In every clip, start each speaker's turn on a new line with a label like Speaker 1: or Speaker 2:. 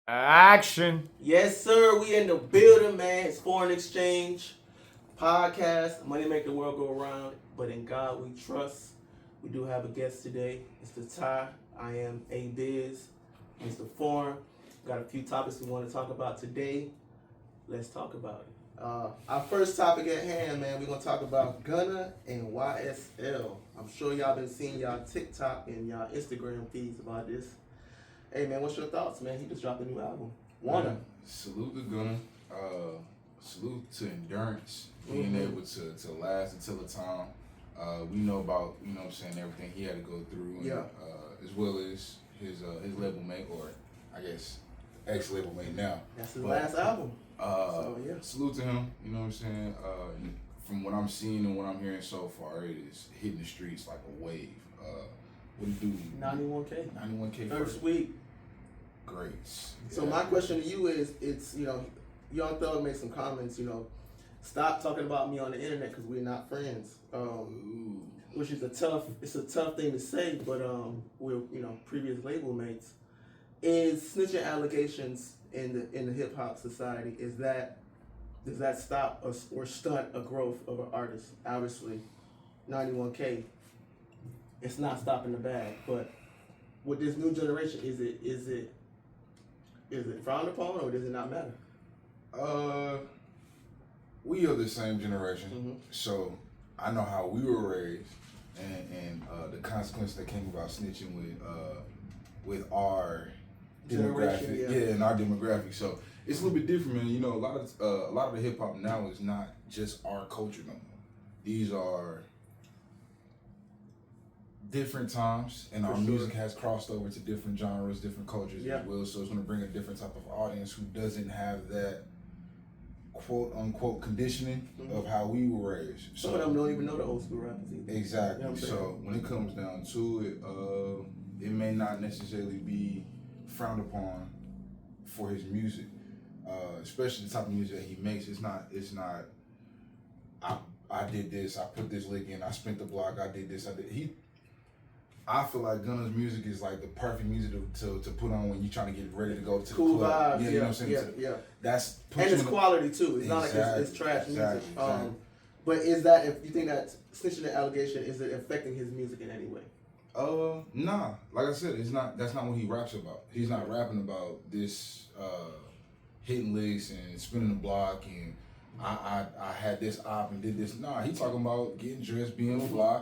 Speaker 1: Action.
Speaker 2: Yes, sir. We in the building, man. It's foreign exchange podcast. Money make the world go around, but in God we trust. We do have a guest today, Mr. Ty. I am a Biz, Mr. Foreign. Got a few topics we want to talk about today. Let's talk about it. Our first topic at hand, man. We're gonna talk about Gunna and YSL. I'm sure y'all been seeing y'all TikTok and y'all Instagram feeds about this. Hey man, what's your thoughts, man? He just dropped a new album. Wanna.
Speaker 3: Salute to Gunna. Salute to endurance, being able to last until the time. We know about, what I'm saying, everything he had to go through, and, as well as his label mate, or I guess ex-label mate now.
Speaker 2: That's his last album.
Speaker 3: Salute to him, you know what I'm saying? From what I'm seeing and what I'm hearing so far, it is hitting the streets like a wave. What do you do?
Speaker 2: 91K.
Speaker 3: 91K
Speaker 2: first week.
Speaker 3: Great.
Speaker 2: So my question to you is, Young Thug made some comments, stop talking about me on the internet because we're not friends. Which is a tough thing to say, but we're previous label mates. Is snitching allegations in the hip hop society, does that stop or stunt a growth of an artist? Obviously, 91K, it's not stopping the bag, but with this new generation, is it frowned upon, or does it not matter?
Speaker 3: We are the same generation, so I know how we were raised, and the consequences that came about snitching with our demographic, and our demographic. So it's a little bit different, man. A lot of the hip hop now is not just our culture no more. These are different times, and our music has crossed over to different genres, different cultures as well. So it's going to bring a different type of audience who doesn't have that quote unquote conditioning of how we were raised.
Speaker 2: Some of them don't even know the old school rappers either.
Speaker 3: Exactly. So when it comes down to it may not necessarily be frowned upon for his music, especially the type of music that he makes. It's not. I did this. I put this lick in. I spent the block. I did this. I feel like Gunna's music is like the perfect music to put on when you're trying to get ready to go to
Speaker 2: cool
Speaker 3: the club.
Speaker 2: Vibes,
Speaker 3: you know what I'm saying?
Speaker 2: Yeah.
Speaker 3: That's
Speaker 2: and it's quality too. It's not like it's trash music.
Speaker 3: Exactly.
Speaker 2: But is that, if you think that snitching the allegation, is it affecting his music in any way?
Speaker 3: Nah. Like I said, it's not. That's not what he raps about. He's not rapping about this hitting licks and spinning the block and I had this op and did this. Nah, he talking about getting dressed, being fly.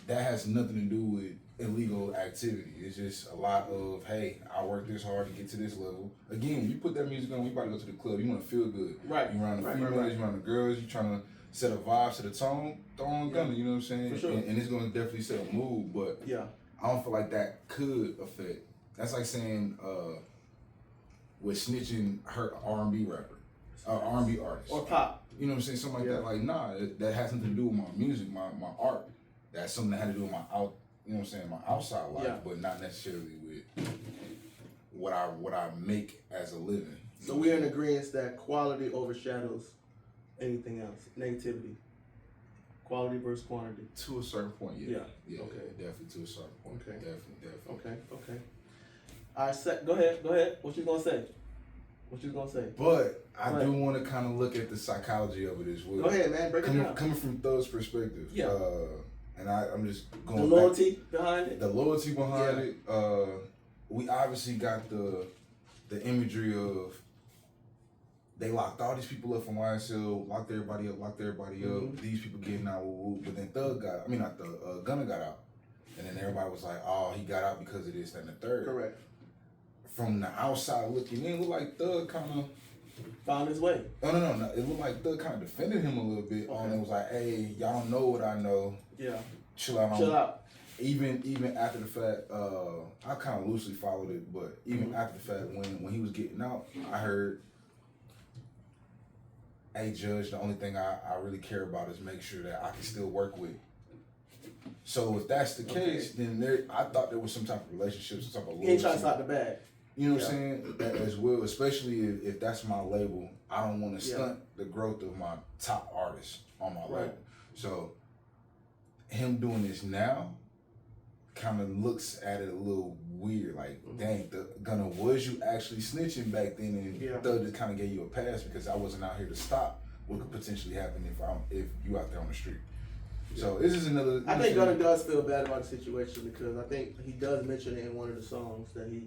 Speaker 3: That has nothing to do with illegal activity. It's just a lot of, hey, I worked this hard to get to this level. Again, you put that music on, you about to go to the club, you want to feel good.
Speaker 2: Right.
Speaker 3: You around the females, you around the girls, you trying to set a vibe, set a tone, throw on Gunna, you know what I'm saying?
Speaker 2: For sure.
Speaker 3: And it's going to definitely set a mood, but I don't feel like that could affect. That's like saying with snitching hurt R&B rapper, R&B artist.
Speaker 2: Or pop.
Speaker 3: You know what I'm saying? Something like that. Like, nah, that has nothing to do with my music, my art. That's something that had to do with my my outside life, but not necessarily with what I make as a living.
Speaker 2: So we're in agreement that quality overshadows anything else. Negativity. Quality versus quantity.
Speaker 3: To a certain point, yeah.
Speaker 2: Okay.
Speaker 3: Definitely to a certain point.
Speaker 2: Okay.
Speaker 3: Definitely.
Speaker 2: Okay. All right, go ahead. What you gonna say?
Speaker 3: But I do want to kind of look at the psychology of it as well.
Speaker 2: Go ahead, man. Break it down.
Speaker 3: Coming from Thug's perspective.
Speaker 2: Yeah.
Speaker 3: And I'm just going
Speaker 2: the loyalty behind it.
Speaker 3: The loyalty behind it. We obviously got the imagery of they locked all these people up from YSL, locked everybody up. These people getting out, but then Gunna got out, and then everybody was like, oh, he got out because of this, that, and the third.
Speaker 2: Correct.
Speaker 3: From the outside looking in, it looked like Thug kind of
Speaker 2: found his way.
Speaker 3: No. It looked like Thug kind of defended him a little bit. On it was like, hey, y'all don't know what I know.
Speaker 2: Yeah.
Speaker 3: Chill out.
Speaker 2: Chill out.
Speaker 3: Even after the fact, I kind of loosely followed it, but even after the fact, when he was getting out, I heard, hey, Judge, the only thing I really care about is make sure that I can still work with. So if that's the case, then I thought there was some type of relationship, some type of loyalty.
Speaker 2: He ain't trying to stop the bag.
Speaker 3: You know what I'm saying? As well, especially if that's my label, I don't want to stunt the growth of my top artists on my label. So him doing this now, kind of looks at it a little weird. Like, dang, Gunna, was you actually snitching back then? And Thug just kind of gave you a pass because I wasn't out here to stop what could potentially happen if you out there on the street. So this is another.
Speaker 2: I think Gunna does feel bad about the situation because I think he does mention it in one of the songs that he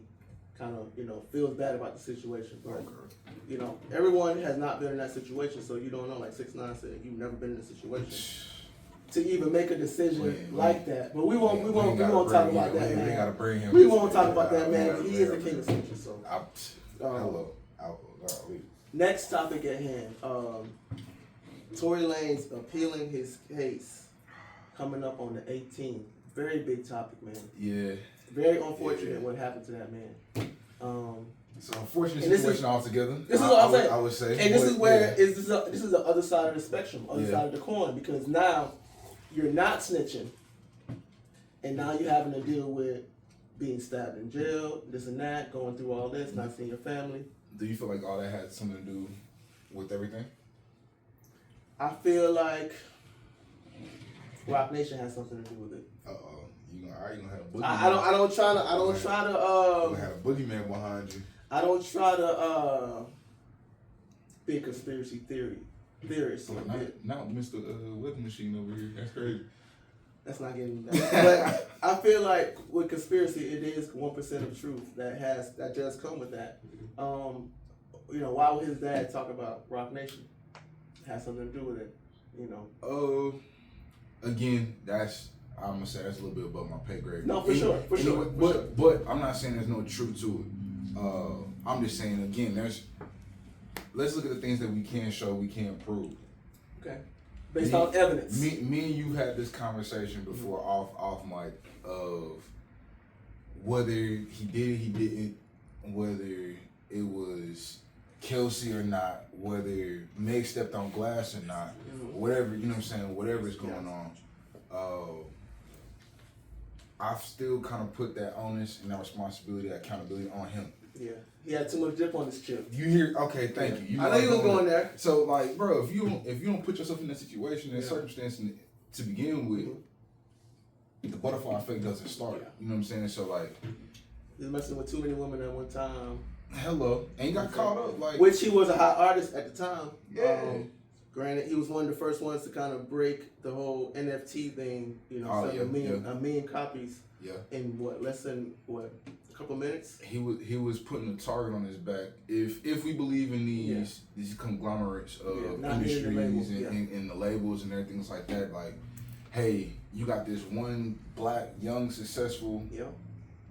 Speaker 2: kind of, feels bad about the situation. But, everyone has not been in that situation, so you don't know. Like 6ix9ine said, you've never been in a situation to even make a decision like that. But we won't talk about that, man.
Speaker 3: We gotta bring him.
Speaker 2: We won't talk about that, man. He is the king of snitching. So.
Speaker 3: Hello.
Speaker 2: Next topic at hand. Tory Lanez appealing his case coming up on the 18th. Very big topic, man. Yeah. Very unfortunate what happened to that man.
Speaker 3: It's an unfortunate situation altogether.
Speaker 2: This is what I'm saying.
Speaker 3: I would say.
Speaker 2: And this is where this is the other side of the spectrum, other side of the coin, because now you're not snitching, and now you're having to deal with being stabbed in jail, this and that, going through all this, not seeing your family.
Speaker 3: Do you feel like all that had something to do with everything?
Speaker 2: I feel like Rock Nation has something to do with it.
Speaker 3: You gonna have a boogeyman?
Speaker 2: I don't try to.
Speaker 3: You have a boogeyman behind you.
Speaker 2: I don't try to be a conspiracy theorist.
Speaker 3: Not Mr. Whip Machine over here. That's crazy.
Speaker 2: That's not getting that. But I feel like with conspiracy, it is 1% of truth that does come with that. Why would his dad talk about Rock Nation? Has something to do with it,
Speaker 3: Again, I'm gonna say that's a little bit above my pay grade.
Speaker 2: No, for sure.
Speaker 3: But I'm not saying there's no truth to it. I'm just saying again, let's look at the things that we can show, we can prove.
Speaker 2: Okay. Based on evidence.
Speaker 3: Me and you had this conversation before off mic of whether he did it, he didn't, whether it was Kelsey or not, whether Meg stepped on glass or not, whatever, you know what I'm saying, whatever is going on. I've still kind of put that onus and that responsibility, that accountability on him.
Speaker 2: Yeah, he had too much dip on his chip.
Speaker 3: You hear? Okay, thank you.
Speaker 2: I know you was going there.
Speaker 3: So, like, bro, if you don't put yourself in that situation and circumstance to begin with, the butterfly effect doesn't start. You know what I'm saying? So, like,
Speaker 2: he's messing with too many women at one time.
Speaker 3: Hello, and he got caught up, like,
Speaker 2: which he was a hot artist at the time.
Speaker 3: Yeah.
Speaker 2: Granted, he was one of the first ones to kind of break the whole NFT thing. Selling a million copies.
Speaker 3: Yeah.
Speaker 2: In less than a couple minutes.
Speaker 3: He was putting a target on his back. If we believe in these conglomerates of industries and the labels and everything like that, like, hey, you got this one black, young, successful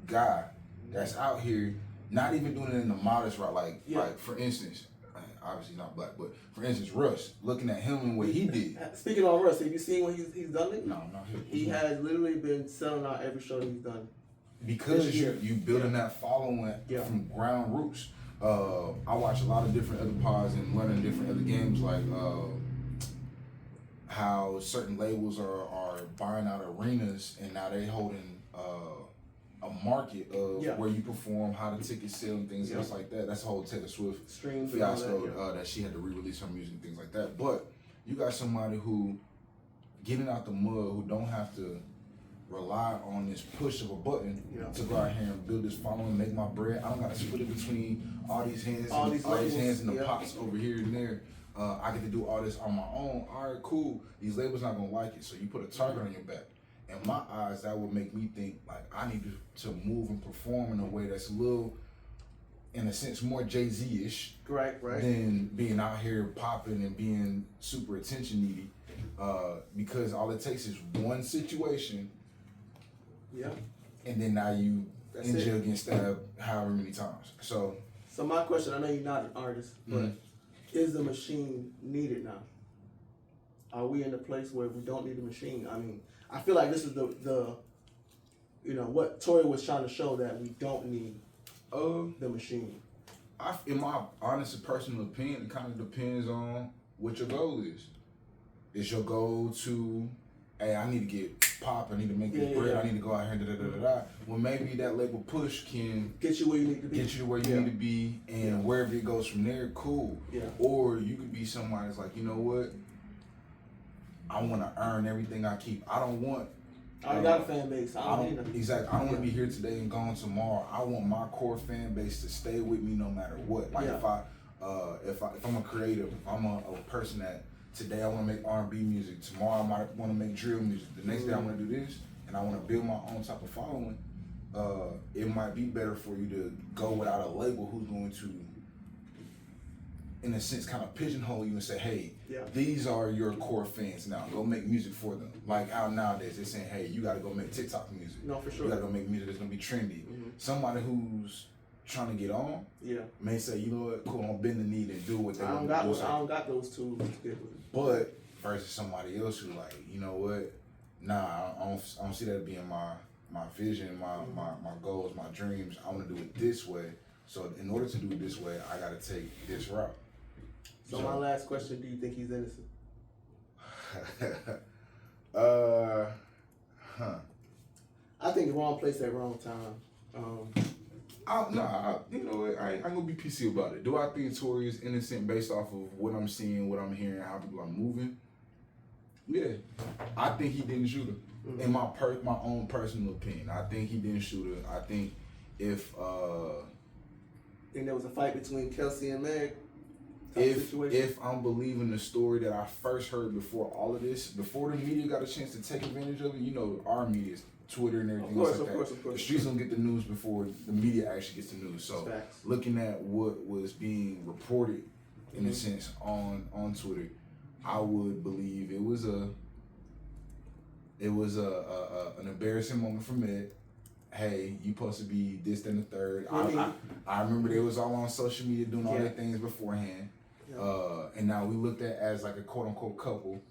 Speaker 3: guy that's out here, not even doing it in the modest route. Like for instance, obviously not black, but for instance, Russ, looking at him and what he did.
Speaker 2: Speaking of Russ, have you seen what he's done lately?
Speaker 3: No, I'm not here.
Speaker 2: He has literally been selling out every show he's done.
Speaker 3: Because you building that following from ground roots. I watch a lot of different other pods and learning different other games, like how certain labels are buying out arenas and now they holding a market of where you perform, how the tickets sell and things else like that. That's the whole Taylor Swift
Speaker 2: streams
Speaker 3: fiasco that she had to re-release her music and things like that. But you got somebody who getting out the mud, who don't have to rely on this push of a button to go out here and build this following, make my bread. I don't got to split it between all these hands, all these hands in the pots over here and there. I get to do all this on my own. All right, cool. These labels not gonna like it, so you put a target on your back. In my eyes, that would make me think like I need to move and perform in a way that's a little, in a sense, more Jay-Z-ish,
Speaker 2: right,
Speaker 3: than being out here popping and being super attention needy. Because all it takes is one situation.
Speaker 2: Yeah.
Speaker 3: And then now you in jail getting stabbed however many times. So
Speaker 2: my question, I know you're not an artist, but is the machine needed now? Are we in a place where we don't need a machine? I mean, I feel like this is the what Tory was trying to show, that we don't need the machine.
Speaker 3: In my honest and personal opinion, it kind of depends on what your goal is. Is your goal to, hey, I need to get pop, I need to make this bread, I need to go out here, da-da-da-da-da. Well, maybe that label push can
Speaker 2: get you where you need to be.
Speaker 3: Get you to where you need to be, and wherever it goes from there, cool. Yeah. Or you could be somebody that's like, you know what? I want to earn everything I keep. I don't want
Speaker 2: I got a fan base. I don't need them.
Speaker 3: Exactly. I don't want to be here today and gone tomorrow. I want my core fan base to stay with me no matter what. Like if I'm a creative, if I'm a person that today I want to make R&B music, tomorrow I might want to make drill music, the next day I want to do this, and I want to build my own type of following. It might be better for you to go without a label who's going to, in a sense, kind of pigeonhole you and say, hey, these are your core fans now. Go make music for them. Like out nowadays, they're saying, hey, you got to go make TikTok music.
Speaker 2: No, for sure.
Speaker 3: You got to go make music that's going to be trendy. Somebody who's trying to get on may say, you know what, cool, I'm bend the knee and do what they want to do.
Speaker 2: I don't got those tools to get with it.
Speaker 3: But versus somebody else who like, you know what, nah, I don't see that being my vision, my goals, my dreams. I want to do it this way. So in order to do it this way, I got to take this route.
Speaker 2: So my last question, do you think he's innocent? I think wrong place at wrong time.
Speaker 3: You know what, I'm gonna be PC about it. Do I think Tory is innocent based off of what I'm seeing, what I'm hearing, how people are moving? Yeah. I think he didn't shoot her. In my own personal opinion. I think he didn't shoot her. I think if
Speaker 2: think there was a fight between Kelsey and Meg?
Speaker 3: If I'm believing the story that I first heard before all of this, before the media got a chance to take advantage of it, you know, our media, Twitter and everything like that. The streets don't get the news before the media actually gets the news. So looking at what was being reported, in a sense, on Twitter, I would believe it was an embarrassing moment for Meg. Hey, you supposed to be this, then the third. I remember they was all on social media doing all their things beforehand. And now we looked at as like a quote unquote couple.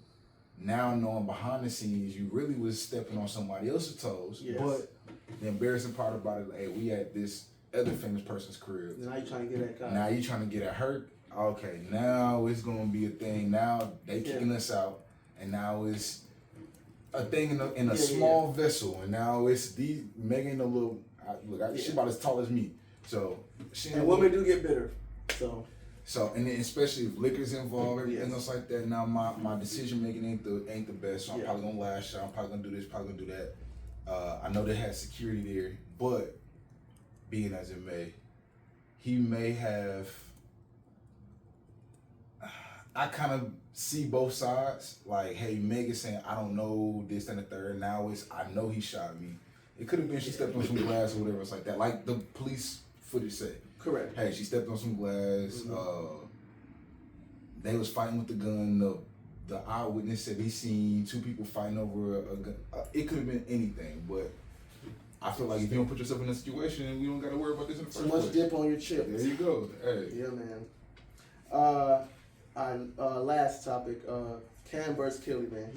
Speaker 3: Now knowing behind the scenes, you really was stepping on somebody else's toes. Yes. But the embarrassing part about it, hey, we at this other famous person's crib.
Speaker 2: Now you trying to get at God.
Speaker 3: Now you trying to get at her. Okay, now it's gonna be a thing. Now they kicking us out, and now it's a thing in a small vessel, and now it's these Megan a little. She about as tall as me, so
Speaker 2: and women do get bitter,
Speaker 3: So and then especially if liquor's involved, everything else like that. Now my decision making ain't the best, so I'm probably gonna lash out. I'm probably gonna do this, probably gonna do that. I know they had security there, but being as it may, he may have. I kind of see both sides. Like, hey, Megan saying, I don't know this and the third. Now it's, I know he shot me. It could have been she stepped on some glass or whatever. It's like that. Like the police footage said.
Speaker 2: Correct.
Speaker 3: Hey, she stepped on some glass. They was fighting with the gun. The eyewitness said he seen two people fighting over a gun. It could have been anything, but I feel like if you don't put yourself in a situation, we don't got to worry about this in the first place.
Speaker 2: Too much dip on your chip.
Speaker 3: There you go. Hey.
Speaker 2: Yeah, man. Our last topic, Cam versus Kelly, man.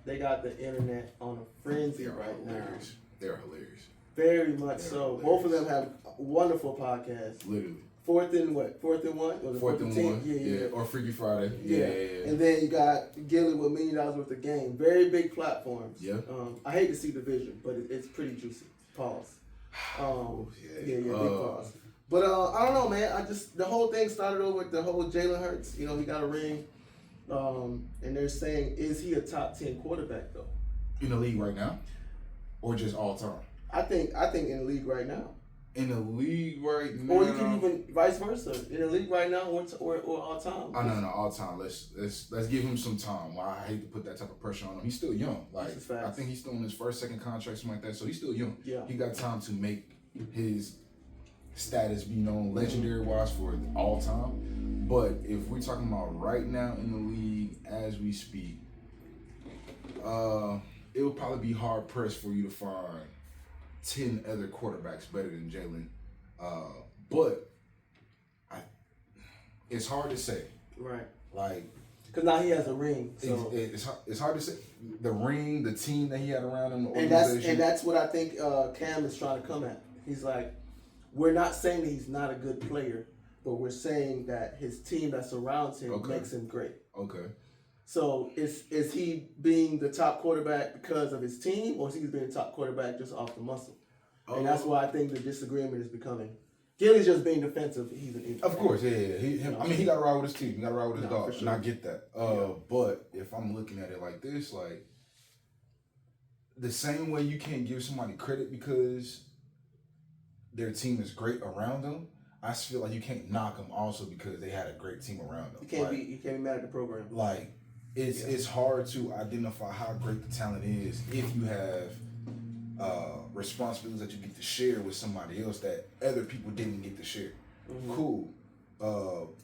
Speaker 2: They got the internet on a frenzy right now.
Speaker 3: They're hilarious.
Speaker 2: Very much so. Hilarious. Both of them have wonderful podcasts.
Speaker 3: Literally.
Speaker 2: Fourth and one?
Speaker 3: Fourth and one. Yeah. Or Freaky Friday. Yeah.
Speaker 2: And then you got Gilly with $1 million worth of game. Very big platforms.
Speaker 3: Yeah.
Speaker 2: I hate to see division, but it's pretty juicy. Pause. Big pause. But I don't know, man. The whole thing started over with the whole Jalen Hurts. You know, he got a ring. And they're saying, is he a top 10 quarterback though?
Speaker 3: In the league right now? Or just all time?
Speaker 2: I think in the league right now.
Speaker 3: In the league right now.
Speaker 2: Or you can even vice versa. In the league right now or all time.
Speaker 3: Oh no, all time. Let's give him some time. Well, I hate to put that type of pressure on him. He's still young. Like I think he's still in his first, second contract, something like that. So he's still young.
Speaker 2: Yeah.
Speaker 3: He got time to make his status be known legendary wise for all time. But if we're talking about right now in the league as we speak, it would probably be hard pressed for you to find 10 other quarterbacks better than Jalen. But it's hard to say.
Speaker 2: Right.
Speaker 3: Like,
Speaker 2: because now he has a ring. So
Speaker 3: it's hard to say. The ring, the team that he had around him, the organization.
Speaker 2: And that's what I think Cam is trying to come at. He's like, we're not saying that he's not a good player, but we're saying that his team that surrounds him makes him great.
Speaker 3: Okay.
Speaker 2: So is he being the top quarterback because of his team, or is he being the top quarterback just off the muscle? And that's why I think the disagreement is becoming. Gilly's just being defensive.
Speaker 3: Of course, yeah. He got to ride with his team. He got to ride with his dog, sure. And I get that. But if I'm looking at it like this, like the same way you can't give somebody credit because their team is great around them, I just feel like you can't knock them also because they had a great team around them.
Speaker 2: You can't be mad at the program.
Speaker 3: Like it's hard to identify how great the talent is if you have responsibilities that you get to share with somebody else that other people didn't get to share. Mm-hmm. Cool,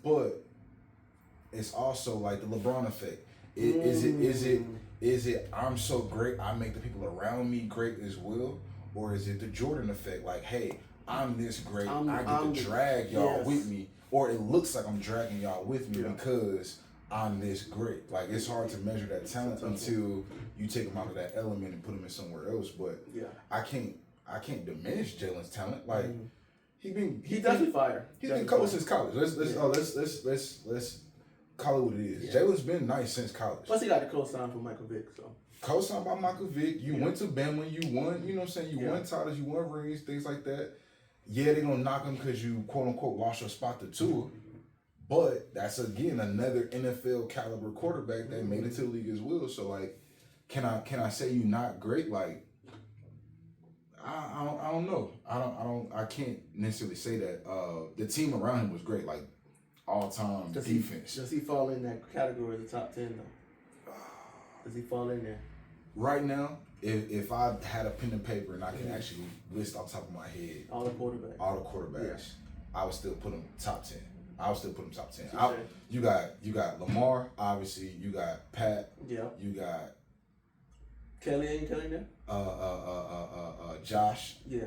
Speaker 3: but it's also like the LeBron effect. Is it I'm so great I make the people around me great as well, or is it the Jordan effect? Like, hey, I'm this great, I get to drag y'all with me, or it looks like I'm dragging y'all with me because I'm this great. Like, it's hard to measure that talent until you take them out of that element and put them in somewhere else. But I can't diminish Jalen's talent. Like, he definitely fire. He's been cold since college. Let's call it what it is. Yeah. Jalen's been nice since college.
Speaker 2: Plus, he got the co-sign from Michael Vick. So
Speaker 3: co-signed by Michael Vick. You went to Bama. You won. You know what I'm saying? You won titles. You won rings. Things like that. Yeah, they're gonna knock him because you quote unquote lost your spot to Tua. But that's again another NFL caliber quarterback that made it to the league as well. So like, can I say you not great? Like, I don't know. I can't necessarily say that. The team around him was great. Like, all time defense.
Speaker 2: Does he fall in that category of the top 10 though? Does he fall in there?
Speaker 3: Right now, if I had a pen and paper and I can actually list off the top of my head
Speaker 2: all the quarterbacks,
Speaker 3: I would still put him top 10. I would still put him top 10. You got Lamar, obviously. You got Pat. Yeah. You got
Speaker 2: Kelly. Ain't Kelly there?
Speaker 3: Josh.
Speaker 2: Yeah.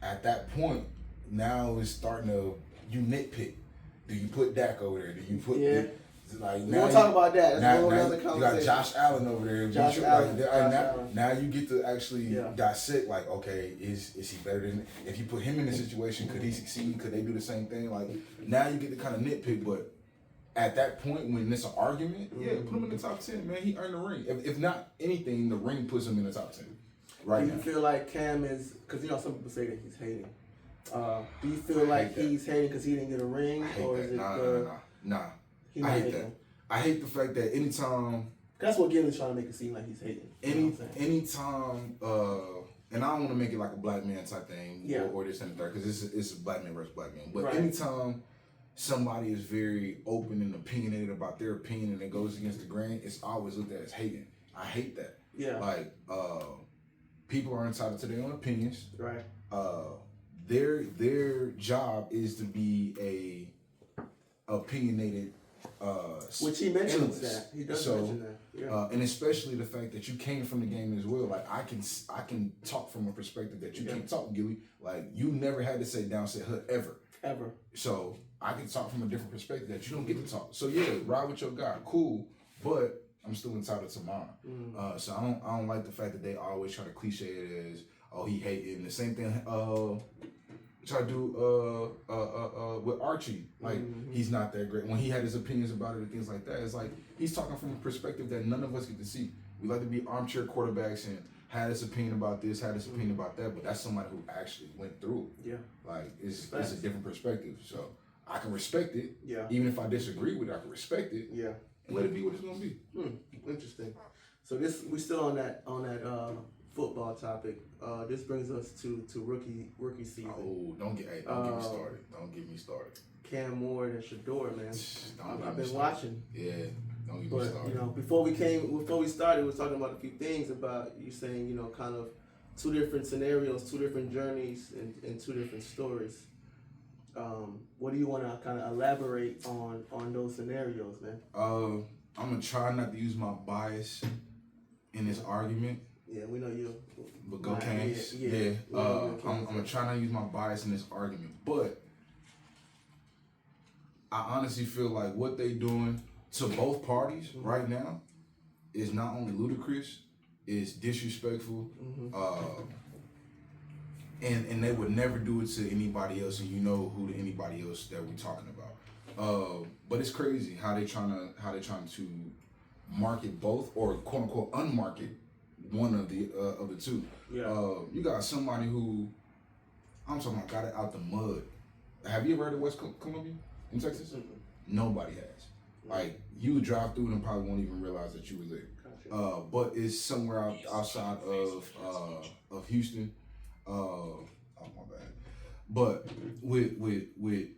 Speaker 3: At that point, now it's starting to you nitpick. Do you put Dak over there? Do you put like
Speaker 2: we won't talk about that. That's another conversation.
Speaker 3: You got Josh Allen over there. Now you get to actually dissect. Like, okay, is he better than? If you put him in the situation, could he succeed? Could they do the same thing? Like, now you get to kind of nitpick. But at that point, when it's an argument, put him in the top 10. Man, he earned the ring. If not anything, the ring puts him in the top 10. Right now.
Speaker 2: Do you feel like Cam is? Because some people say that he's hating. Do you feel like he's hating because he didn't get a ring, or is it?
Speaker 3: Nah. I hate that. I hate the fact that anytime.
Speaker 2: That's what Gillen's trying to make it seem like he's hating.
Speaker 3: Anytime, and I don't want to make it like a black man type thing, or this and the third, because it's a black man versus black man. But anytime somebody is very open and opinionated about their opinion and it goes against the grain, it's always looked at as hating. I hate that. Yeah. Like, people are entitled to their own opinions. Right. Their job is to be a opinionated
Speaker 2: which he mentions that. He does mention that. Yeah.
Speaker 3: And especially the fact that you came from the game as well. Like, I can talk from a perspective that you can't talk, Gilly. Like, you never had to say downset hood ever. So I can talk from a different perspective that you don't get to talk. So ride with your guy, cool, but I'm still entitled to mine. So I don't like the fact that they always try to cliche it as, oh, he hating. The same thing try to do with Archie. Like, he's not that great. When he had his opinions about it and things like that, it's like he's talking from a perspective that none of us get to see. We like to be armchair quarterbacks and had this opinion about this, had this opinion about that, but that's somebody who actually went through it. Yeah. Like, it's a different perspective. So I can respect it. Yeah. Even if I disagree with it, I can respect it. Yeah. And let it be what it's gonna be.
Speaker 2: Interesting. So we still on that football topic. This brings us to rookie season.
Speaker 3: Oh, don't get me started. Don't get me started.
Speaker 2: Cam Moore and Shador, man. I've been watching.
Speaker 3: Yeah, don't get me started.
Speaker 2: Before we started, we were talking about a few things about you saying, kind of two different scenarios, two different journeys, and two different stories. What do you want to kind of elaborate on those scenarios, man?
Speaker 3: I'm gonna try not to use my bias in this argument.
Speaker 2: Yeah, we know you.
Speaker 3: But go Canes. Yeah. I'm gonna try not to use my bias in this argument, but I honestly feel like what they doing to both parties right now is not only ludicrous, it's disrespectful, and they would never do it to anybody else, and you know who the anybody else that we're talking about. But it's crazy how they trying to market both, or quote unquote unmarket one of the two. Yeah. You got somebody who I'm talking about got it out the mud. Have you ever heard of West Columbia in Texas? Nobody has. Like, you would drive through and probably won't even realize that you were there.
Speaker 2: Gotcha.
Speaker 3: But it's somewhere outside of Houston. Oh my bad. But with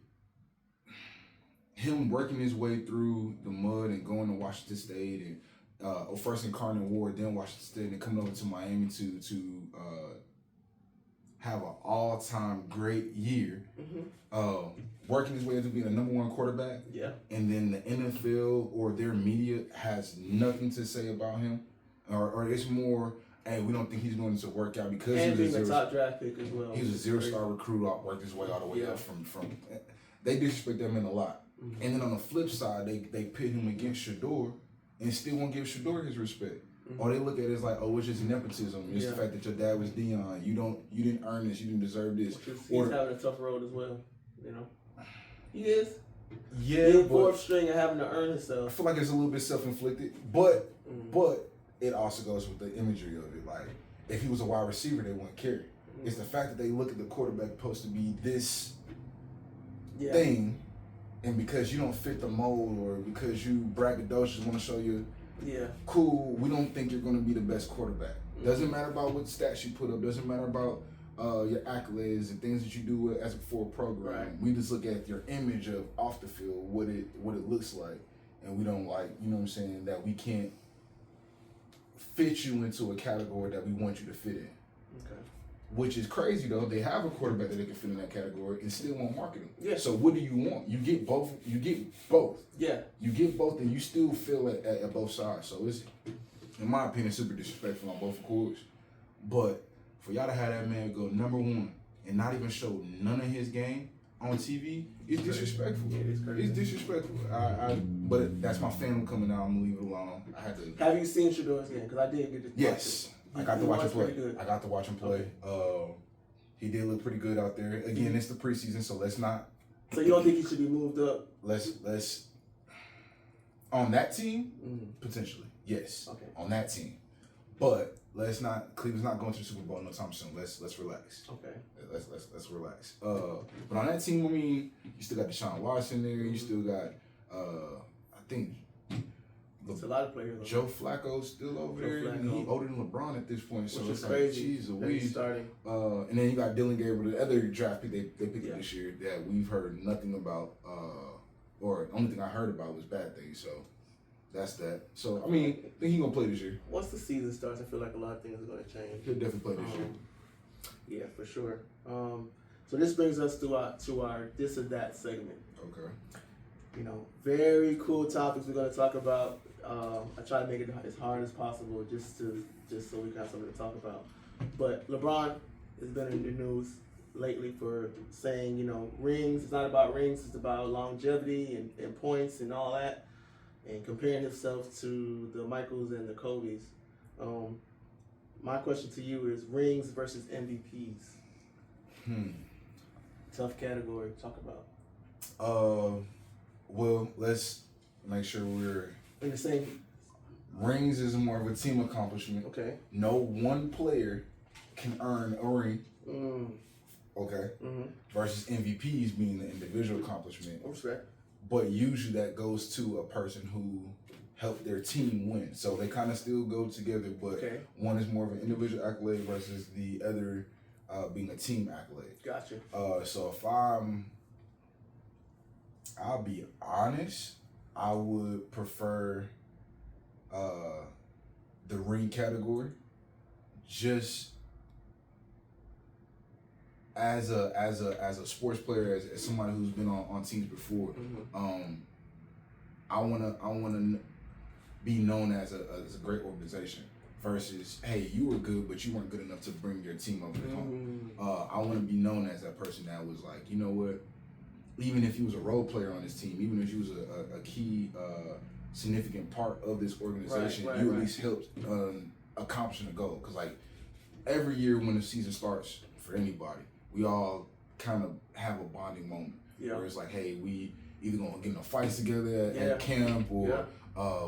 Speaker 3: him working his way through the mud and going to Washington State and first incarnate Ward, then Washington State, and coming over to Miami to have an all-time great year. Working his way into being a #1 quarterback.
Speaker 2: Yeah. And
Speaker 3: then the NFL or their media has nothing to say about him, or it's more, hey, we don't think he's going to work out because
Speaker 2: and being a top draft pick as well.
Speaker 3: He was a 0-star recruit, worked his way all the way up from. They disrespect that man a lot. And then on the flip side, they pit him against Shador and still won't give Shador his respect. Or they look at it as like, oh, it's just nepotism. It's the fact that your dad was Dion. You didn't earn this. You didn't deserve this.
Speaker 2: He's having a tough road as well. You know, he is.
Speaker 3: Yeah,
Speaker 2: being fourth string and having to earn himself.
Speaker 3: I feel like it's a little bit self-inflicted, but it also goes with the imagery of it. Like, if he was a wide receiver, they wouldn't care. It's the fact that they look at the quarterback supposed to be this thing, and because you don't fit the mold or because you braggadocious want to show you, cool, we don't think you're going to be the best quarterback. Doesn't matter about what stats you put up. Doesn't matter about your accolades and things that you do as for a program.
Speaker 2: Right.
Speaker 3: We just look at your image of off the field, what it looks like, and we don't like, you know what I'm saying, that we can't fit you into a category that we want you to fit in.
Speaker 2: Okay.
Speaker 3: Which is crazy though. They have a quarterback that they can fit in that category and still won't market him.
Speaker 2: Yeah.
Speaker 3: So what do you want? You get both. You get both.
Speaker 2: Yeah. You
Speaker 3: get both, and you still feel it at both sides. So it's, in my opinion, super disrespectful on both accords. But for y'all to have that man go #1 and not even show none of his game on TV, it's disrespectful.
Speaker 2: It is crazy.
Speaker 3: It's disrespectful. But that's my family coming out. I'm gonna leave it alone. I had to.
Speaker 2: Have you seen Shador's game? Because I did get to.
Speaker 3: Yes. I got to watch him play. I got to watch him play.
Speaker 2: Okay.
Speaker 3: He did look pretty good out there. Again, it's the preseason, so let's not.
Speaker 2: So you don't think he should be moved up?
Speaker 3: Let's on that team, potentially, yes.
Speaker 2: Okay.
Speaker 3: On that team, but let's not. Cleveland's not going to the Super Bowl no time soon. Let's relax.
Speaker 2: Okay.
Speaker 3: Let's relax. But on that team, I mean, you still got Deshaun Watson there. You still got, I think.
Speaker 2: It's a lot of players.
Speaker 3: Joe Flacco's still over there. And he older than LeBron at this point, so it's
Speaker 2: crazy.
Speaker 3: Like, geez, Louise.
Speaker 2: Starting.
Speaker 3: And then you got Dylan Gabriel, the other draft pick they picked up this year that we've heard nothing about. Or the only thing I heard about was bad things. So that's that. So I mean, I think he's gonna play this year.
Speaker 2: Once the season starts, I feel like a lot of things are gonna change.
Speaker 3: He'll definitely play this year.
Speaker 2: Yeah, for sure. So this brings us to our this or that segment.
Speaker 3: Okay.
Speaker 2: You know, very cool topics we're gonna talk about. I try to make it as hard as possible just so we can have something to talk about. But LeBron has been in the news lately for saying, you know, rings, it's not about rings, it's about longevity and points and all that, and comparing himself to the Michaels and the Kobe's. My question to you is rings versus MVPs. Tough category to talk about.
Speaker 3: Well, let's make sure we're
Speaker 2: in the same.
Speaker 3: Rings is more of a team accomplishment.
Speaker 2: Okay.
Speaker 3: No one player can earn a ring. Okay. Versus MVPs being the individual accomplishment.
Speaker 2: Respect.
Speaker 3: But usually that goes to a person who helped their team win. So they kind of still go together, but one is more of an individual accolade versus the other being a team accolade.
Speaker 2: Gotcha.
Speaker 3: So if I'll be honest, I would prefer the ring category, just as a sports player, as somebody who's been on teams before. I wanna be known as a great organization versus, hey, you were good, but you weren't good enough to bring your team over the home. I want to be known as that person that was like, you know what, even if he was a role player on this team, even if he was a key significant part of this organization, you at least helped accomplishing a goal. Because like every year when the season starts for anybody, we all kind of have a bonding moment where it's like, hey, we either gonna get in a fights together at camp, or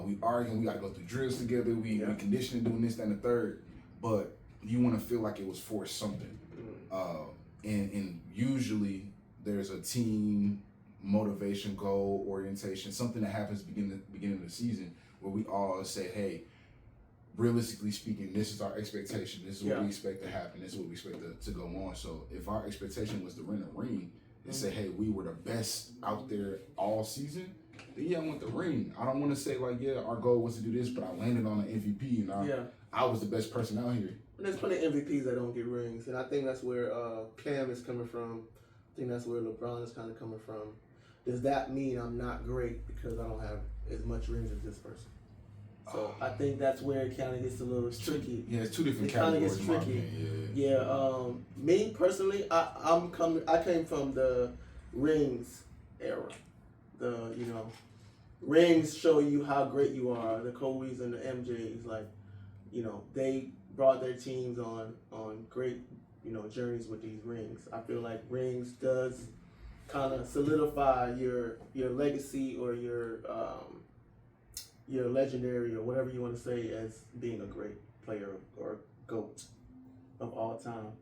Speaker 3: we arguing, we gotta go through drills together, we conditioning, doing this, that, and the third. But you want to feel like it was for something, and usually there's a team motivation, goal orientation, something that happens beginning of the season where we all say, hey, realistically speaking, this is our expectation. This is what
Speaker 2: Yeah.
Speaker 3: we expect to happen. This is what we expect to go on. So if our expectation was to win a ring and say, hey, we were the best out there all season, then yeah, I want the ring. I don't want to say like, yeah, our goal was to do this, but I landed on an MVP and I was the best person out here.
Speaker 2: And there's plenty of MVPs that don't get rings, and I think that's where Cam is coming from. I think that's where LeBron is kind of coming from. Does that mean I'm not great because I don't have as much rings as this person? So I think that's where it kind of gets a little tricky.
Speaker 3: Yeah, it's two different
Speaker 2: It kind of
Speaker 3: categories.
Speaker 2: gets tricky.
Speaker 3: Yeah.
Speaker 2: Me personally, I came from the rings era. Rings show you how great you are. The Kobe's and the MJs, like, they brought their teams on great, journeys with these rings. I feel like rings does kind of solidify your legacy or your legendary or whatever you want to say as being a great player or GOAT of all time.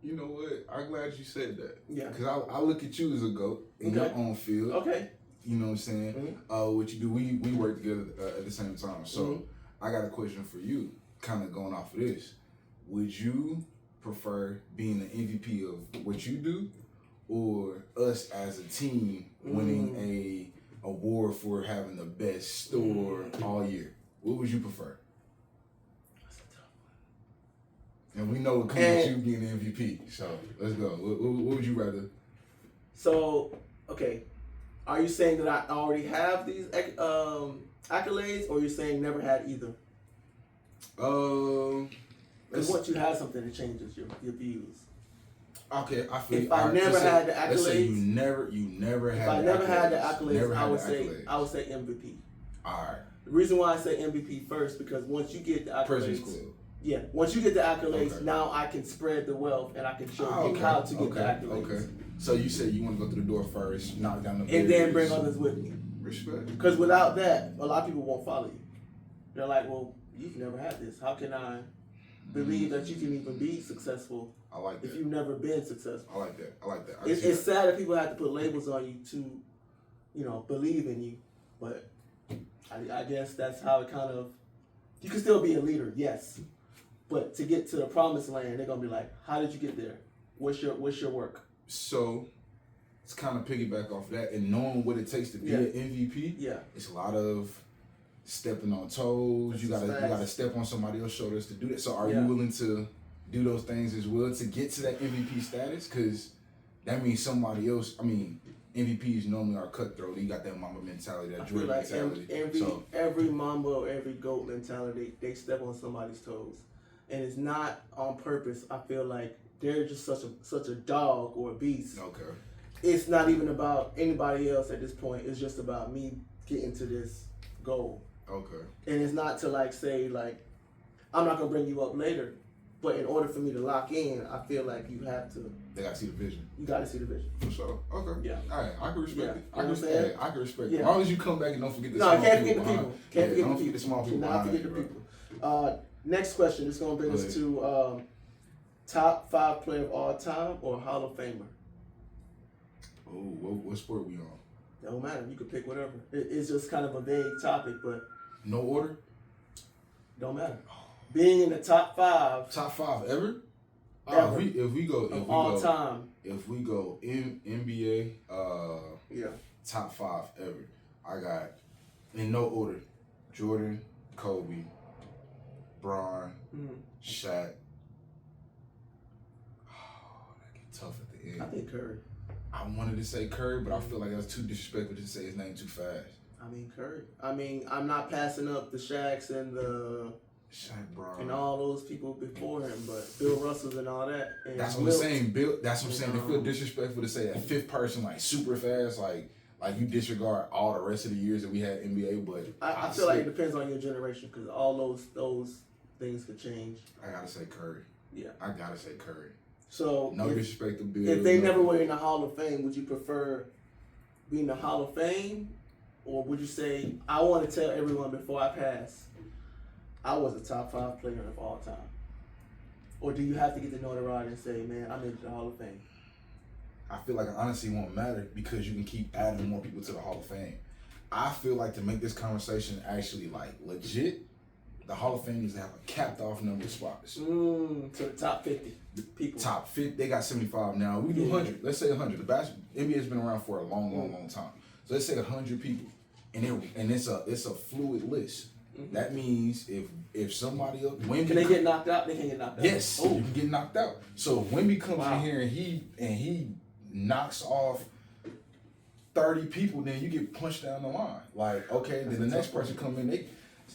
Speaker 3: You know what? I'm glad you said that.
Speaker 2: Yeah.
Speaker 3: Because I look at you as a GOAT in your own field.
Speaker 2: Okay.
Speaker 3: You know what I'm saying? What you do, we work together at the same time. So I got a question for you, kind of going off of this. Would you prefer being the MVP of what you do, or us as a team winning a award for having the best store all year? What would you prefer?
Speaker 2: That's a tough one.
Speaker 3: And we know it comes with you being the MVP. So let's go. What would you rather?
Speaker 2: So, okay. Are you saying that I already have these accolades, or you're saying never had either? Because once you have something, it changes your views.
Speaker 3: Okay, I feel.
Speaker 2: If I never had the accolades,
Speaker 3: let's say you never had.
Speaker 2: If I never had the accolades, I would say MVP.
Speaker 3: All right.
Speaker 2: The reason why I say MVP first, because once you get the accolades, once you get the accolades, now I can spread the wealth and I can show you how to get the accolades.
Speaker 3: Okay. So you said you want to go through the door first, knock down the barriers,
Speaker 2: and then bring others with me.
Speaker 3: Respect.
Speaker 2: Because without that, a lot of people won't follow you. They're like, well, you've never had this. How can I believe that you can even be successful?
Speaker 3: I like that.
Speaker 2: If you've never been successful.
Speaker 3: I like that.
Speaker 2: It's sad that people have to put labels on you to, believe in you. But I guess that's how it kind of. You can still be a leader, yes. But to get to the promised land, they're gonna be like, how did you get there? What's your work?
Speaker 3: So, it's kind of piggyback off that, and knowing what it takes to be an MVP.
Speaker 2: Yeah,
Speaker 3: it's a lot of stepping on toes. You gotta step on somebody else's shoulders to do that. So, are you willing to do those things as well to get to that MVP status? Because that means somebody else. I mean, MVPs normally are cutthroat. You got that Mamba mentality, that Jordan mentality.
Speaker 2: Every Mamba or every GOAT mentality, they step on somebody's toes, and it's not on purpose. I feel like they're just such a dog or a beast.
Speaker 3: Okay.
Speaker 2: It's not even about anybody else at this point. It's just about me getting to this goal.
Speaker 3: Okay.
Speaker 2: And it's not to say I'm not gonna bring you up later, but in order for me to lock in, I feel like you have to.
Speaker 3: They gotta see the vision.
Speaker 2: You gotta see the vision.
Speaker 3: For sure. Okay.
Speaker 2: Yeah.
Speaker 3: All right. I can respect it. I can respect it.
Speaker 2: Yeah.
Speaker 3: As long as you come back and don't forget the
Speaker 2: small people.
Speaker 3: Can't forget the small people.
Speaker 2: Cannot forget the people. Next question. It's gonna bring us to top 5 player of all time or Hall of Famer.
Speaker 3: Oh, what sport we on?
Speaker 2: Don't matter. You can pick whatever. It's just kind of a vague topic, but
Speaker 3: no order.
Speaker 2: Don't matter. Being in the top 5.
Speaker 3: Top 5 ever?
Speaker 2: Ever.
Speaker 3: If we go
Speaker 2: all time.
Speaker 3: If we go in NBA,
Speaker 2: yeah,
Speaker 3: top 5 ever. I got in no order: Jordan, Kobe, Bron, Shaq. Oh, that get tough at the end.
Speaker 2: I think Curry.
Speaker 3: I wanted to say Curry, but I feel like that's too disrespectful to say his name too fast.
Speaker 2: I mean Curry. I mean, I'm not passing up the Shaqs and the
Speaker 3: Shaq, Bron,
Speaker 2: and all those people before him, but Bill Russell's and all that. And
Speaker 3: that's what I'm saying. Bill. That's what I'm saying. They feel disrespectful to say that fifth person super fast, like you disregard all the rest of the years that we had NBA. But
Speaker 2: I feel like it depends on your generation because all those things could change.
Speaker 3: I gotta say Curry.
Speaker 2: Yeah,
Speaker 3: I gotta say Curry.
Speaker 2: So
Speaker 3: no disrespect to Bill.
Speaker 2: If they never were in the Hall of Fame, would you prefer being in the Hall of Fame, or would you say I want to tell everyone before I pass, I was a top 5 player of all time? Or do you have to get the notoriety and say, man, I'm into the Hall of Fame?
Speaker 3: I feel like it honestly won't matter because you can keep adding more people to the Hall of Fame. I feel like to make this conversation actually legit, the Hall of Fame is to have a capped off number of spots.
Speaker 2: So the top 50 people.
Speaker 3: Top 50, they got 75 now. We do 100. Let's say 100. The NBA's been around for a long time. So let's say 100 people, and it's a fluid list. That means if somebody else,
Speaker 2: can they get knocked out? They can get knocked out.
Speaker 3: Yes, you can get knocked out. So if Wemby comes in here and he knocks off 30 people, then you get punched down the line. Like, okay, then the next person come in,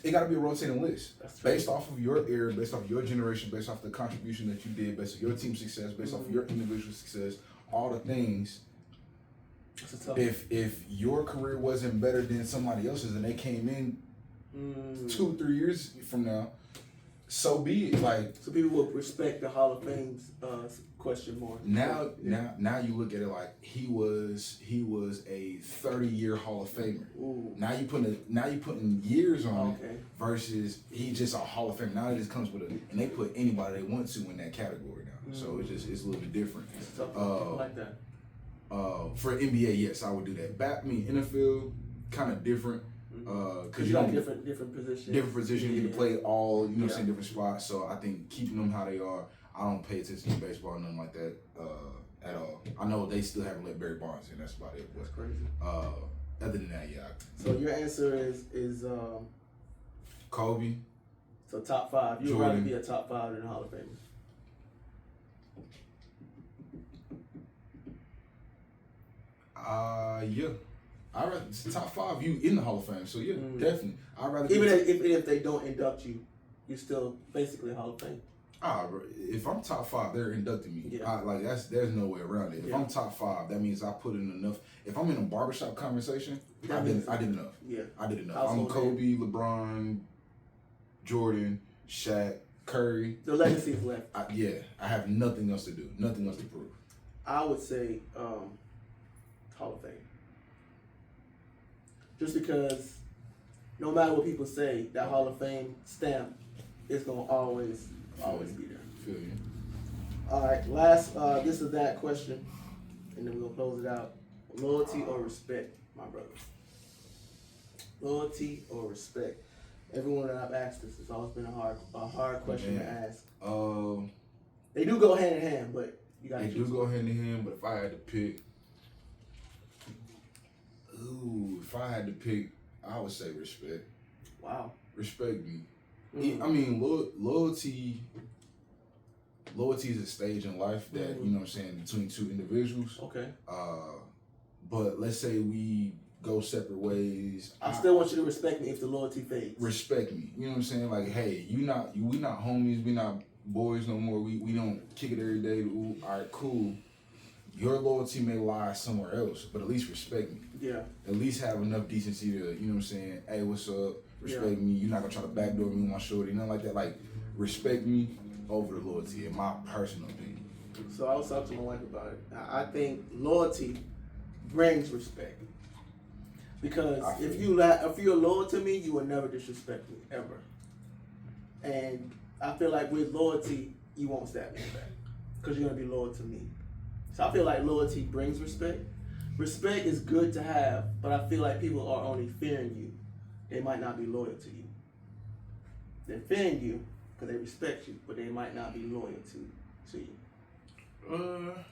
Speaker 3: it got to be a rotating list based off of your era, based off of your generation, based off the contribution that you did, based off your team success, based off of your individual success, all the things. If your career wasn't better than somebody else's and they came in 2-3 years from now, so be it. Like,
Speaker 2: so people will respect the Hall of Fame's question more.
Speaker 3: Now you look at it like he was a 30-year Hall of Famer.
Speaker 2: Ooh.
Speaker 3: Now you putting years on it versus he's just a Hall of Famer. Now it just comes with and they put anybody they want to in that category now. So it's a little bit different.
Speaker 2: I like that.
Speaker 3: For NBA, yes, I would do that. NFL, kind of different.
Speaker 2: Because you like different positions.
Speaker 3: Different positions. You can play all, saying different spots. So I think keeping them how they are. I don't pay attention to baseball, nothing like that at all. I know they still haven't let Barry Bonds in. That's about it. But,
Speaker 2: that's crazy.
Speaker 3: Other than that, yeah.
Speaker 2: So your answer is
Speaker 3: Kobe.
Speaker 2: So top 5. You'd rather be a top 5 than a Hall of Famer.
Speaker 3: Yeah. I rather top 5. You in the Hall of Fame, so yeah, definitely. I rather
Speaker 2: even if they don't induct you, you're still basically Hall of Fame.
Speaker 3: If I'm top 5, they're inducting me. Yeah. There's no way around it. If I'm top 5, that means I put in enough. If I'm in a barbershop conversation, I did enough. Yeah, I did enough. I'm Kobe, LeBron, Jordan, Shaq, Curry.
Speaker 2: The legacy's left.
Speaker 3: I have nothing else to do, nothing else to prove.
Speaker 2: I would say Hall of Fame. Just because no matter what people say, that Hall of Fame stamp is going to always be there.
Speaker 3: Feel you.
Speaker 2: All right, last this is that question, and then we're going to close it out. Loyalty or respect, my brother? Loyalty or respect? Everyone that I've asked this, it's always been a hard question to ask. They do go hand in hand, but you got to choose.
Speaker 3: They do go hand in hand, but if I had to pick, I would say respect.
Speaker 2: Wow.
Speaker 3: Respect me. I mean, loyalty is a stage in life that, you know what I'm saying, between two individuals.
Speaker 2: Okay.
Speaker 3: But let's say we go separate ways.
Speaker 2: I still want you to respect me if the loyalty fades.
Speaker 3: Respect me. You know what I'm saying? Like, hey, we not homies, we not boys no more. We don't kick it every day. Ooh, all right, cool. Your loyalty may lie somewhere else, but at least respect me.
Speaker 2: Yeah. At
Speaker 3: least have enough decency to, you know what I'm saying? Hey, what's up? Respect me. You're not gonna try to backdoor me with my shorty, nothing like that. Like, respect me over the loyalty, in my personal opinion.
Speaker 2: So I was talking to my wife about it. I think loyalty brings respect. Because if you're loyal to me, you will never disrespect me, ever. And I feel like with loyalty, you won't stab me in the back. Because you're gonna be loyal to me. So I feel like loyalty brings respect. Respect is good to have, but I feel like people are only fearing you. They might not be loyal to you. They're fearing you because they respect you, but they might not be loyal to you.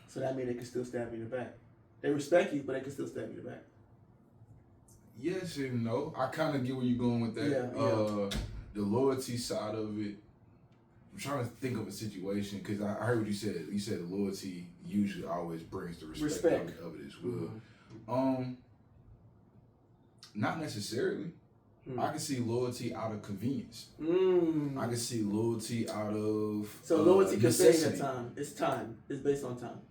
Speaker 2: So that means they can still stab you in the back. They respect you, but they can still stab you in the back.
Speaker 3: Yes and no. I kind of get where you're going with that.
Speaker 2: Yeah.
Speaker 3: The loyalty side of it, I'm trying to think of a situation because I heard what you said. You said loyalty usually always brings the respect. Of it as well. Mm-hmm. Not necessarily. I can see loyalty out of convenience. I can see loyalty out of
Speaker 2: loyalty can fade at time. It's time. It's based on time.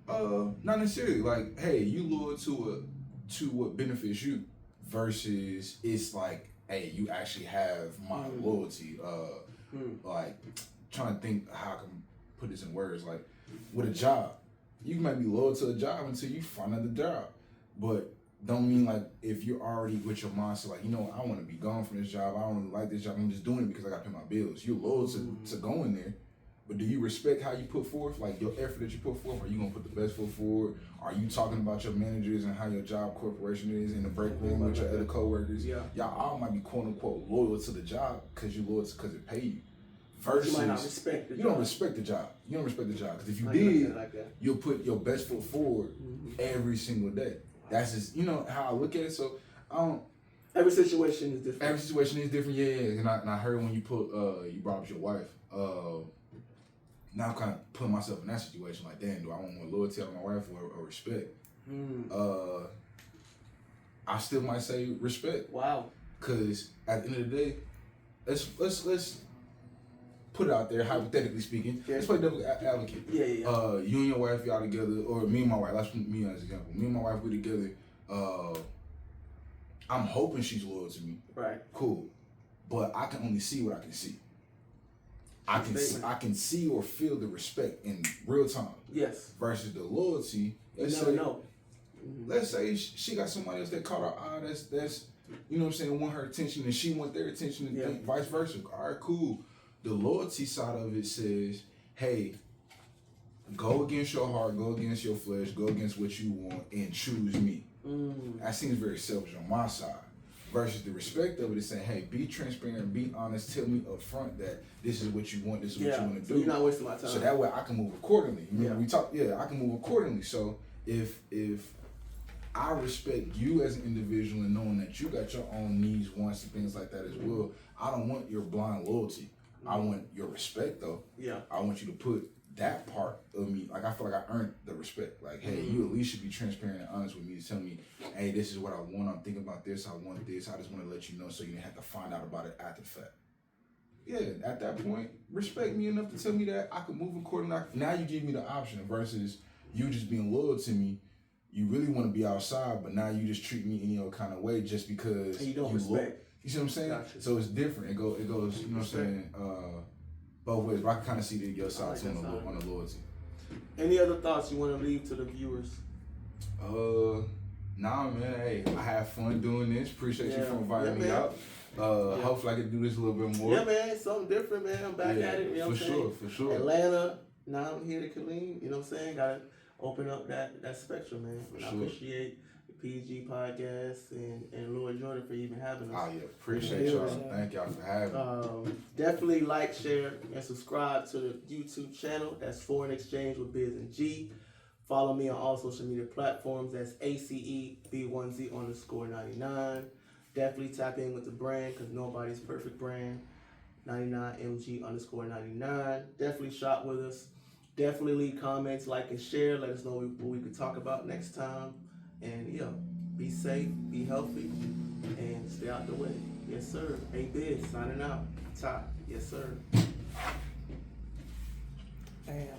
Speaker 3: Not necessarily. Like, hey, you loyal to what benefits you, versus it's like, hey, you actually have my loyalty. Like, trying to think how I can put this in words. Like, with a job, you might be loyal to a job until you find another job, but don't mean like if you're already with your mindset, like, you know, I want to be gone from this job. I don't really like this job. I'm just doing it because I got to pay my bills. You're loyal to going there, But do you respect how you put forth, like your effort that you put forth? Are you gonna put the best foot forward? Are you talking about your managers and how your job corporation is in the break room with your other coworkers?
Speaker 2: Yeah.
Speaker 3: Y'all all might be quote unquote loyal to the job because you loyal because it pay you.
Speaker 2: Versus you might not respect the job.
Speaker 3: You don't respect the job. You don't respect the job because if you did, you'll put your best foot forward every single day. That's just how I look at it. So I don't.
Speaker 2: Every situation is different.
Speaker 3: Every situation is different. Yeah. And I heard when you brought up your wife. Now I'm kind of putting myself in that situation. Like, damn, do I want more loyalty out of my wife or respect? I still might say respect.
Speaker 2: Wow.
Speaker 3: Cause at the end of the day, let's put it out there, hypothetically speaking. Yeah. Let's play devil's advocate.
Speaker 2: Yeah.
Speaker 3: You and your wife, y'all together, or me and my wife. Let's put me as an example. Me and my wife, we together. I'm hoping she's loyal to me.
Speaker 2: Right.
Speaker 3: Cool. But I can only see what I can see. I can see or feel the respect in real time.
Speaker 2: Yes.
Speaker 3: Versus the loyalty.
Speaker 2: You never know.
Speaker 3: Let's say she got somebody else that caught her eye that's want her attention and she want their attention and vice versa. All right, cool. The loyalty side of it says, hey, go against your heart, go against your flesh, go against what you want and choose me. That seems very selfish on my side. Versus the respect of it is saying, hey, be transparent, be honest, tell me up front that this is what you want, this is what you want to do.
Speaker 2: So you're not wasting my time.
Speaker 3: So that way I can move accordingly. I can move accordingly. So if I respect you as an individual and knowing that you got your own needs, wants, and things like that as well, I don't want your blind loyalty. I want your respect though.
Speaker 2: Yeah.
Speaker 3: I want you to put that part of me, like I feel like I earned the respect. Like, hey, you at least should be transparent and honest with me to tell me, hey, this is what I want. I'm thinking about this. I want this. I just want to let you know so you didn't have to find out about it after the fact. Yeah, at that point, respect me enough to tell me that I can move accordingly. Now you give me the option versus you just being loyal to me. You really want to be outside, but now you just treat me any other kind of way just because
Speaker 2: and you don't respect.
Speaker 3: You see what I'm saying?
Speaker 2: Gotcha.
Speaker 3: So it's different. It goes. You know what I'm saying? Both ways, but I can kind of see the other side too on the loyalty. Any
Speaker 2: other thoughts you want to leave to the viewers?
Speaker 3: Nah, man. Hey, I have fun doing this. Appreciate you for inviting me out. Hopefully I can do this a little bit more.
Speaker 2: Yeah, man. Something different, man. I'm back at it. You know what I'm saying? For sure. Atlanta. Now I'm here to Killeen. You know what I'm saying? Gotta open up that spectrum, man. I appreciate PG podcast and Lord Jordan for even having us.
Speaker 3: Oh yeah, appreciate y'all. Thank y'all for having me.
Speaker 2: Definitely like, share, and subscribe to the YouTube channel. That's Foreign Exchange with Biz and G. Follow me on all social media platforms. That's ACEB1Z_99. Definitely tap in with the brand because nobody's perfect brand. 99MG_99. Definitely shop with us. Definitely leave comments, like, and share. Let us know what we could talk about next time. And be safe, be healthy, and stay out the way. Yes, sir. Hey, Biz, signing out. Ty. Yes, sir. Damn.